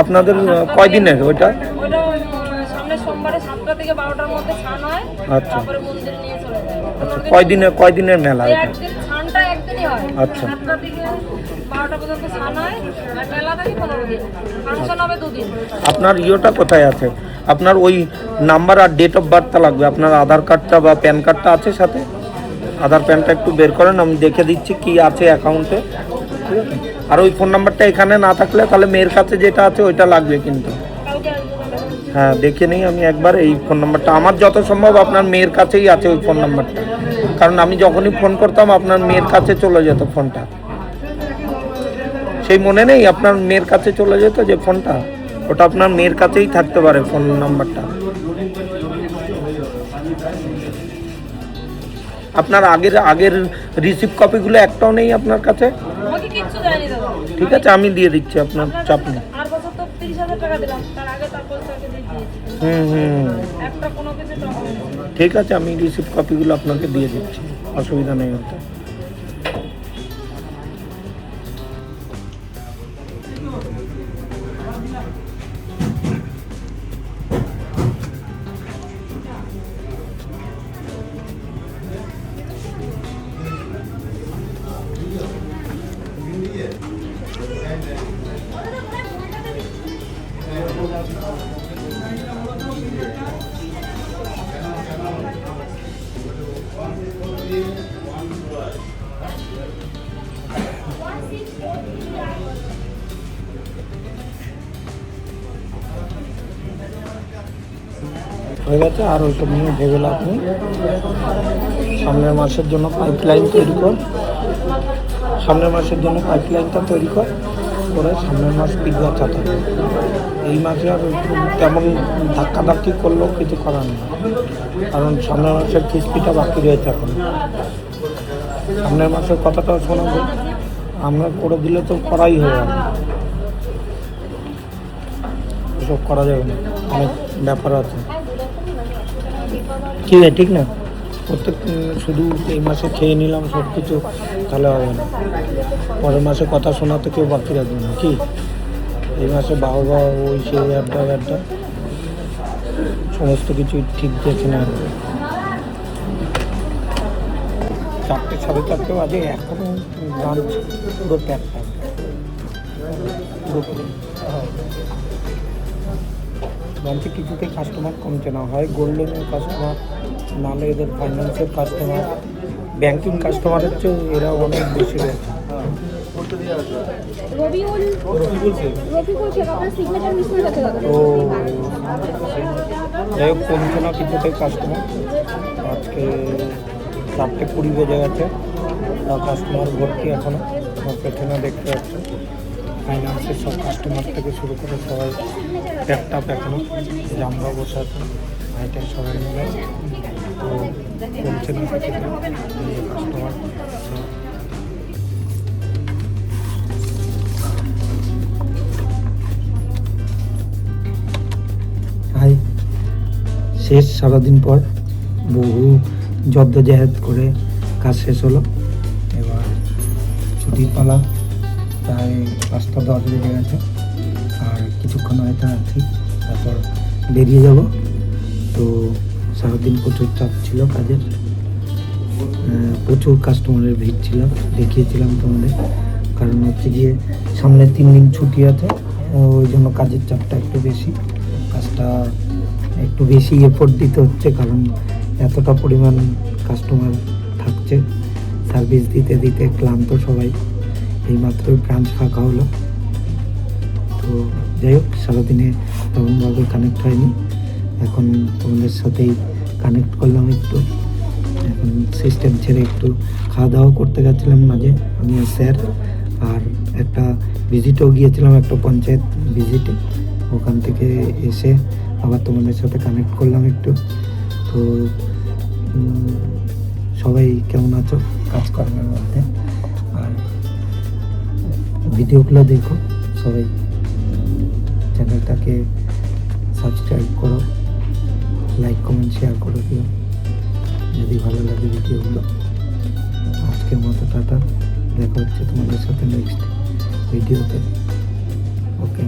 আপনাদের কয়দিনের ওইটা? সামনে সোমবারে 7টা থেকে 12টার মধ্যে ছান হয়। আচ্ছা তারপরে মন্দিরে নিয়ে চলে যায়। আচ্ছা, কয়দিনের মেলা এটা? ছানটা একদিনই হয়। আচ্ছা 7টা থেকে 12টা পর্যন্ত ছান হয়, আর মেলা থাকে 15 দিন, ফাংশন হবে 2 দিন। আপনার ইয়েটা কোথায় আছে? আপনার ওই নাম্বার আর ডেট অফ বার্থটা লাগবে। আপনার আধার কার্ডটা বা প্যান কার্ডটা আছে সাথে? আধার প্যানটা একটু বের করেন, আমি দেখে দিচ্ছি কি আছে অ্যাকাউন্টে, ঠিক আছে? আর ওই ফোন নাম্বারটা এখানে না থাকলে তাহলে মেয়ের কাছে যেটা আছে ওইটা লাগবে কিন্তু। হ্যাঁ দেখে নিই আমি একবার এই ফোন নাম্বারটা। আমার যত সম্ভব আপনার মেয়ের কাছেই আছে ওই ফোন নাম্বারটা, কারণ আমি যখনই ফোন করতাম আপনার মেয়ের কাছে চলে যেত ফোনটা। সেই মনে নেই আপনার মেয়ের কাছে চলে যেত যে ফোনটা, ওটা আপনার মেয়ের কাছেই থাকতে পারে ফোন নাম্বারটা। আপনার আগের রিসিভ কপিগুলো একটাও নেই আপনার কাছে? আমাকে কিচ্ছু দেয়নি দাদা। ঠিক আছে আমি দিয়ে দিচ্ছি, আপনার চাপ নেই। আর বছর তো 30,000 টাকা দিলাম, তার আগে তারপর তাকে দিয়ে দিয়েছি। একটা কোনো কিছু টাকা নেই। ঠিক আছে আমি রিসিভ কপিগুলো আপনাকে দিয়ে দিচ্ছি, অসুবিধা নেই ওতে। হয়ে গেছে, আর ওইসব নিয়ে ভেবে লাভ নেই। সামনের মাসের জন্য পাইপলাইন তৈরি কর, সামনের মাসের জন্য পাইপলাইনটা তৈরি করে সামনের মাস পিঁড়া চাতাবে। এই মাসে আর তেমন ধাক্কাধাক্কি করলেও কিছু করার নেই, কারণ সামনের মাসের কিস্তিটা বাকি রয়েছে এখন। সামনের মাসের কথাটাও শোনাবো, আমরা করে দিলে তো করাই হয়ে যাবে, এসব করা যাবে না, অনেক ব্যাপার আছে। ঠিক না? প্রত্যেক শুধু এই মাসে খেয়ে নিলাম সব কিছু, তাহলে হবে না। পরের মাসে কথা শোনাতে কেউ বাকি রাখবে না কি? এই মাসে বাবা ওই সেই ব্যাপারটা সমস্ত কিছু ঠিক দেখে নেওয়া হবে। 4টে 4:30 বাজে, এখনও ব্রাঞ্চ পুরো ট্যাপ থাকবে। ব্রাঞ্চে কিছুতে কাস্টমার কমছে না, হয় গোল্ডেনের কাস্টমার, নাহলে এদের ফাইন্যান্সের কাস্টমার, ব্যাংকিং কাস্টমারের চেয়েও এরা অনেক বেশি রয়েছে। তো যাই হোক কমছে না কিছুতেই কাস্টমার। আজকে 4:20 বেজে গেছে, কাস্টমার ভর্তি এখনও। পেছনে দেখতে পাচ্ছি ফাইন্যান্সের সব কাস্টমার থেকে শুরু করে সবাই ট্যাপটাপ এখনও জামরা বসে আছে ভাইটার সবাই মিলে। তো কমছে না কিছুতে কাস্টমার। হাই, শেষ সারাদিন পর বহু জদ্দজাহেদ করে কাজ শেষ হলো। এবার ছুটির পালা, প্রায় 5:10 বেজে গেছে, আর কিছুক্ষণ হয়তো আছি, তারপর বেরিয়ে যাব। তো সারাদিন প্রচুর চাপ ছিল কাজের, প্রচুর কাস্টমারের ভিড় ছিল, দেখিয়েছিলাম তোমাদের। কারণ হচ্ছে গিয়ে সামনে 3 দিন ছুটি আছে, ওই জন্য কাজের চাপটা একটু বেশি, কাজটা একটু বেশি এফোর্ট দিতে হচ্ছে, কারণ এতটা পরিমাণ কাস্টমার থাকছে। সার্ভিস দিতে দিতে ক্লান্ত সবাই, এইমাত্রই ব্রাঞ্চ ফাঁকা হলো। তো যাই হোক সারাদিনে তেমনভাবে কানেক্ট হয়নি, এখন তোমাদের সাথেই কানেক্ট করলাম একটু। এখন সিস্টেম ছেড়ে একটু খাওয়া দাওয়া করতে গেছিলাম মাঝে আমি আর স্যার, আর একটা ভিজিটও গিয়েছিলাম, একটা পঞ্চায়েত ভিজিটে। ওখান থেকে এসে আবার তোমাদের সাথে কানেক্ট করলাম একটু। তো সবাই কেমন আছো কাজকর্মের মধ্যে, আর ভিডিওগুলো দেখো সবাই, চ্যানেলটাকে সাবস্ক্রাইব করো, লাইক কমেন্ট শেয়ার করে দিও যদি ভালো লাগে ভিডিওগুলো। আজকের মতো টাটা, দেখা হচ্ছে তোমাদের সাথে নেক্সট ভিডিওতে। ওকে।